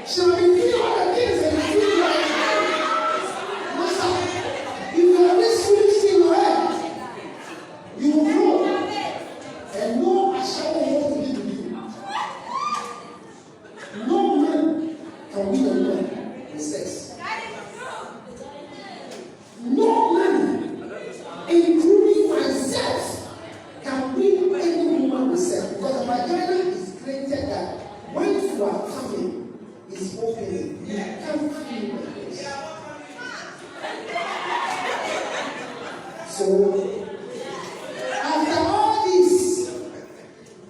She might be doing all the things and you feel like, Master, if you have this foolish thing in your head, you will grow. And no Ashawo wants to be with you. No man can win a woman with sex. No man, including myself, can win any woman with sex. Because the vagina is created that when you are coming, it's opening. You can't feel like this. So, after all this,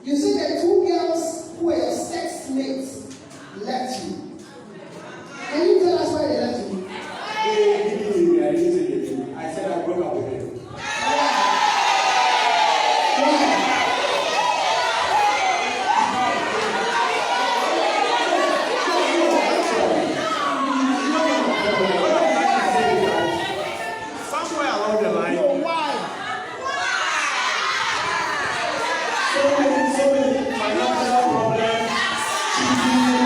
you see the two girls who were your sex mates left you. Can you tell us why they left you? I said I broke up with him. Somewhere along the line, So many financial problems, cheating,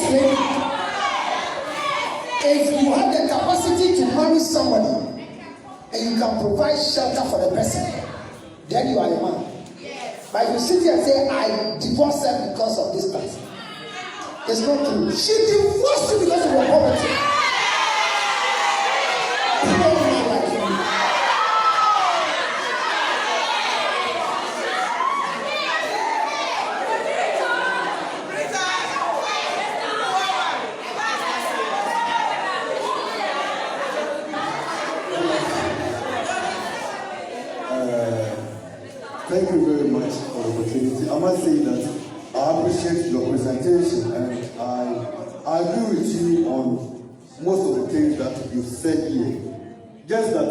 explain? If you have the capacity to marry somebody and you can provide shelter for the person, then you are a man. But if you sit here and say, I divorced her because of this person, it's not true. She divorced you because of your poverty. Thank you very much for the opportunity. I must say that I appreciate your presentation, and I agree with you on most of the things that you said here. Just that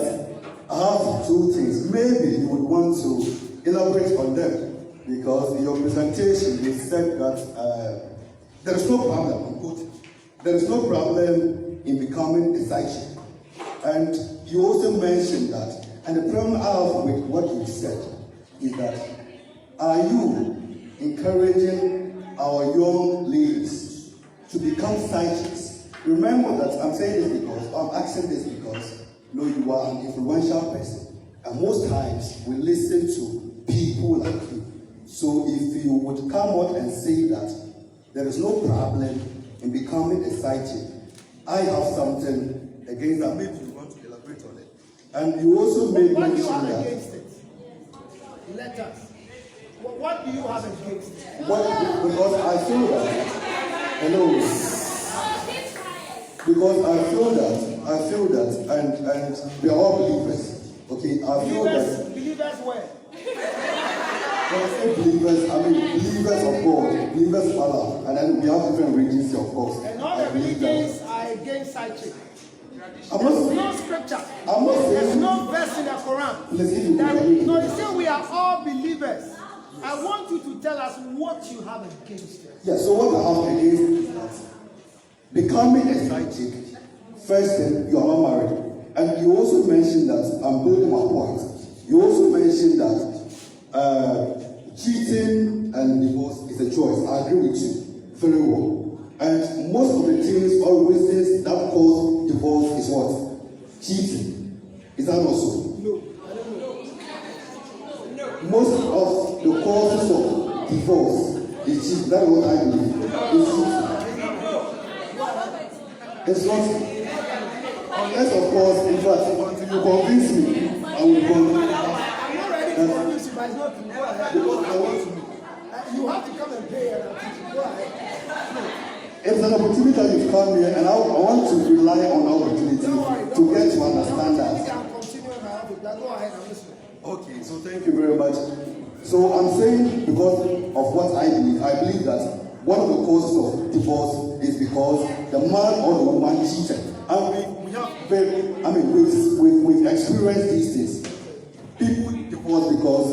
I have two things. Maybe you would want to elaborate on them, because in your presentation you said that there is no problem, there is no problem in becoming a side chick. And you also mentioned that, and the problem I have with what you said is that, are you encouraging our young ladies to become side chicks? Remember that I'm saying this because, I'm asking this because, you know, you are an influential person, and most times we listen to people like you. So if you would come out and say that there is no problem in becoming a side chick, I have something against that. Maybe you want to elaborate on it. And you also made What do you mention have that. against it? Let us. What do you have against it? Because I feel that. Hello. Because I feel that, and we are all believers. Okay, I feel that. Believers where? When I say believers, I mean believers of God, believers of Allah, and then we have different religions, of course. And all the religions are against side chick. I'm There's not, no scripture. I'm not There's saying. no verse in the Quran. Listen, No, you say we are all believers. I want you to tell us what you have against it. Yeah, so what I have against is that becoming a side chick, first thing, you are not married. And you also mentioned that, I'm building my point, you also mentioned that cheating and divorce is a choice. I agree with you very well. And most of the things or reasons that cause divorce is what? Cheating. Is that not so? No, I don't know. Most of the causes of divorce is cheating. That's what I believe. It's cheating. It's not. Unless, of course, in fact, until you convince me, I will go. I'm not ready to convince you, but it's not true. Go ahead. Because I want to. You have to come and pay and I'll teach you. Go ahead. It's an opportunity that you've come here, and I want to rely on the opportunity Don't worry. to get to understand that. I'm continuing my office. Go ahead, I'm listening. Okay, so thank you very much. So I'm saying because of what I believe that one of the causes of divorce is because the man or the woman cheated. And we have we've experienced these things. People divorce because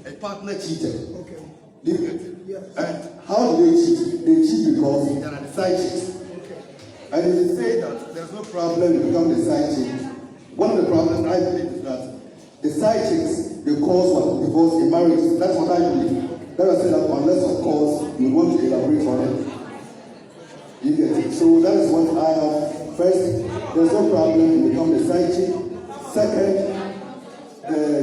a partner cheated. Okay. Yes. And how do they cheat? They cheat because they are side chicks. Okay. And if they say that there's no problem in becoming a side chick, one of the problems I believe is that the side chicks, they cause what? Divorce in marriage. That's what I believe. Let us say that unless, of course, you want to elaborate on it. You get it? So that is what I have. First, there's no problem in becoming a side chick. Second,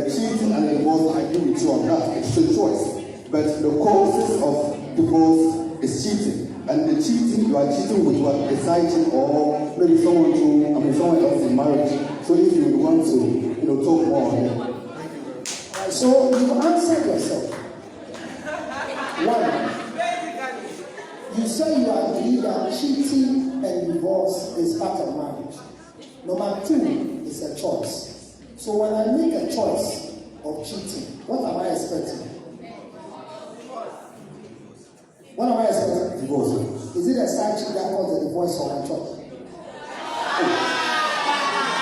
cheating and divorce, I agree with you on that. It's a choice. But the causes of divorce is cheating. And the cheating, you are cheating with what? A side chick or maybe someone else in marriage. So if you want to, talk more on it. So you answered yourself. One, you say you agree that cheating and divorce is part of marriage. Number two is a choice. So when I make a choice of cheating, what am I expecting? What am I expecting? Divorce. Is it a side chick that caused the divorce or my choice?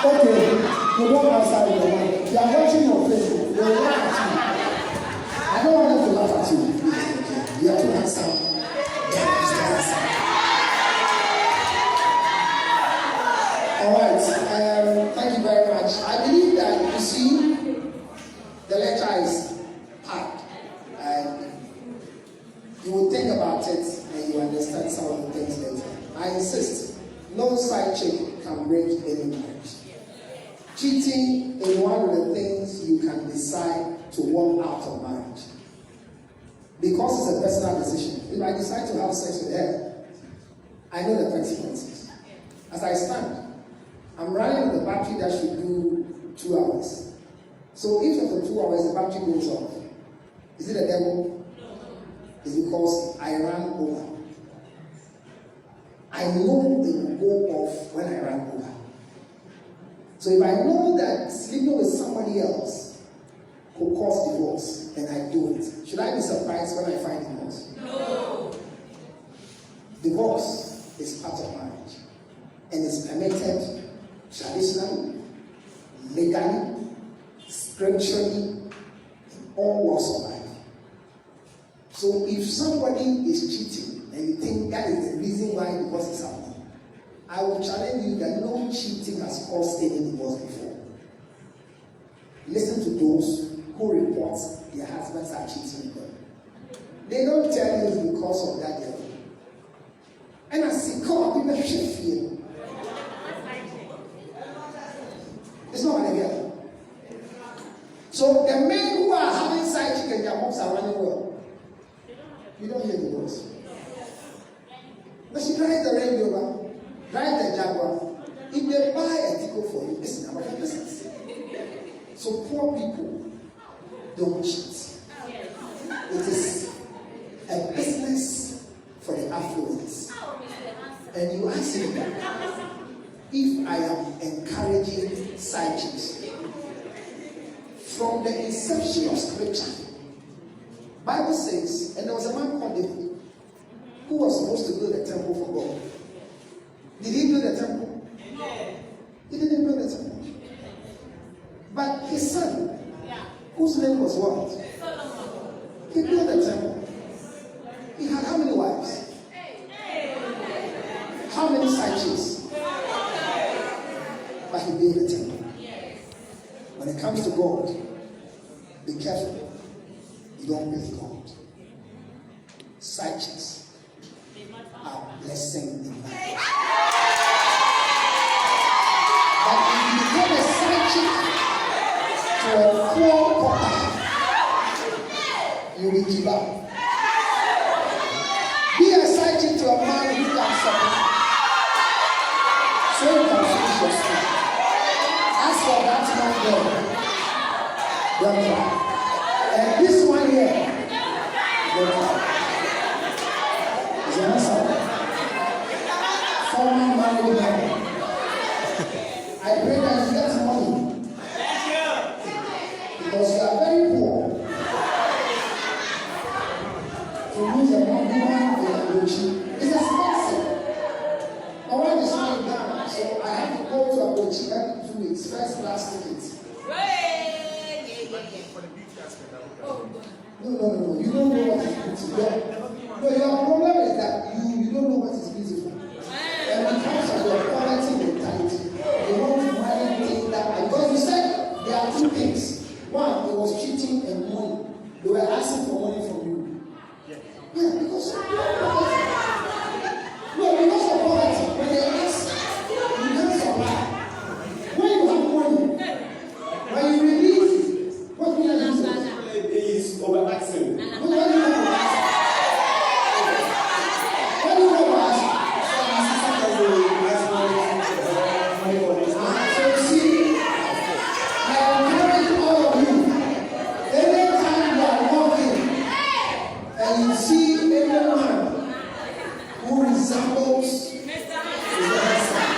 Okay, you don't answer your mind. They are watching your face. They will laugh at you. I don't want them to laugh at you. You have to answer. That is the answer. All right. Thank you very much. I believe that you see, the lecture is hard, and you will think about it and you understand some of the things that I insist, no side chick can break any marriage. Cheating is one of the things you can decide to walk out of marriage. Because it's a personal decision. If I decide to have sex with her, I know the consequences. As I stand, I'm running with a battery that should do 2 hours. So if after 2 hours the battery goes off, is it the devil? It's because I ran over. I know it will go off when I ran over. So if I know that sleeping with somebody else could cause divorce and I do it, should I be surprised when I find divorce? No. Divorce is part of marriage and is permitted traditionally, legally, scripturally, in all walks of life. So if somebody is cheating and you think that is the reason why divorce is happening, I will challenge you that no cheating has caused any divorce before. Listen to those who report their husbands are cheating them. They don't tell you it's because of that girl. And I say, come on, people should feel. It's not an girl. So the men who are having side chick and their moms are running well. You don't hear the words. But she drives the Range Rover, drives the Jaguar. If they buy a ticket for you, listen, I'm a business. So poor people don't cheat. It is a business for the affluents. And you ask me if I am encouraging side chicks. From the inception of scripture, Bible says, and there was a man called David who was supposed to build a temple for God. Did he build a temple? No. He didn't build a temple. But his son, whose name was what? He built a temple. He had how many wives? How many side chicks? But he built a temple. When it comes to God, be careful. You don't miss God. Side chicks are blessing in life. But if you become a side chick to a poor papa, you will give up. Be a side chick to a man who can support, so you can finish your school. As for that man there, don't try. And this one here, don't try. Is the answer? Former married man. I pray that you get money. Because you are very poor. To lose a woman in Abochi is expensive. My wife is not in Ghana, so I have to go to Abochi every 2 weeks, first class tickets. No. You don't know what is beautiful. No, your problem is that you don't know what is beautiful. And when it comes to your poverty mentality, you want to marry things that, because you said there are two things. One, it was cheating and money. They were asking for money from you. Yeah, because of poverty. No, because of poverty. When they ask, you can't survive. When you have money, when you release, what will you do? It's overacting. What do you know about that? What do you know about that? So you see, I encourage all of you, anytime you are walking and you see anyone who resembles his husband,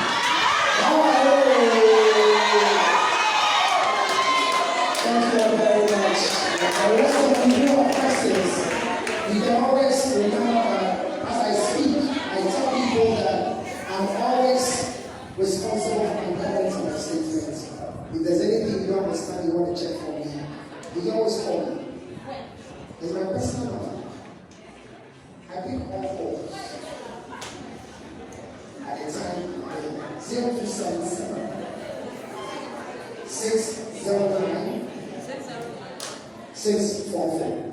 thank you very much. The rest of you who are persons, you can always remember, as I speak, I tell people that I'm always responsible for implementing my statements. If there's anything you don't understand, you want to check for me, you can always call me. It's my personal number. I pick all calls. At the time, 0277 609 644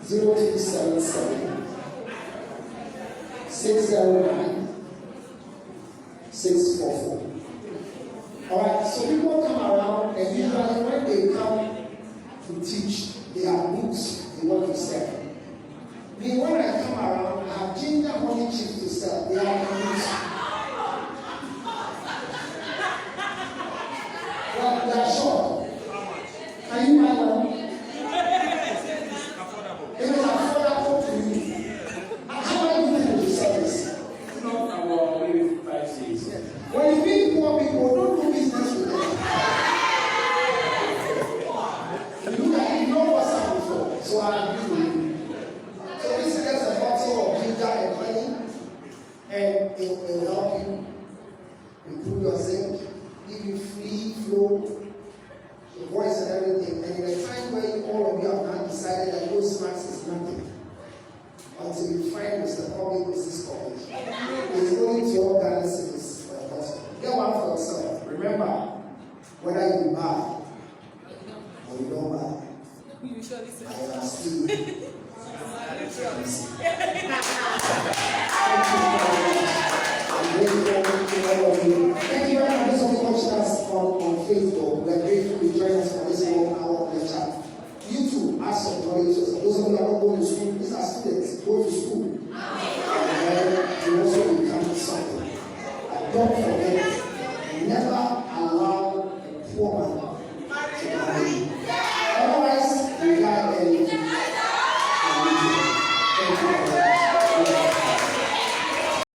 0277 609 644. Alright, so people come around and usually when they come to teach, they have books they want to sell. Me, when I come around, I have ginger honey chips to sell. They have books. Well, they are short. Can you buy one? It is affordable to you. How are you going to sell this? When you meet poor people, don't do business with them. You look at it, you know what's up before. So I agree with you. So this is just a bottle of ginger and honey, and it will help you improve your zinc, give you free flow, your voice and everything. And in a time where all of you have now decided that those snacks is nothing, until you find Mr. Kobe Mrs. Kobe. It's only to your organizations. Get one for yourself. Remember, whether you buy or you don't buy, I am still. Thank you very much. Those of you watching us on Facebook, we are grateful to join us for this 1 hour lecture. You too, ask some knowledge. Those of you who are not going to school, these are students. Go to school. And then you also become something. Don't forget.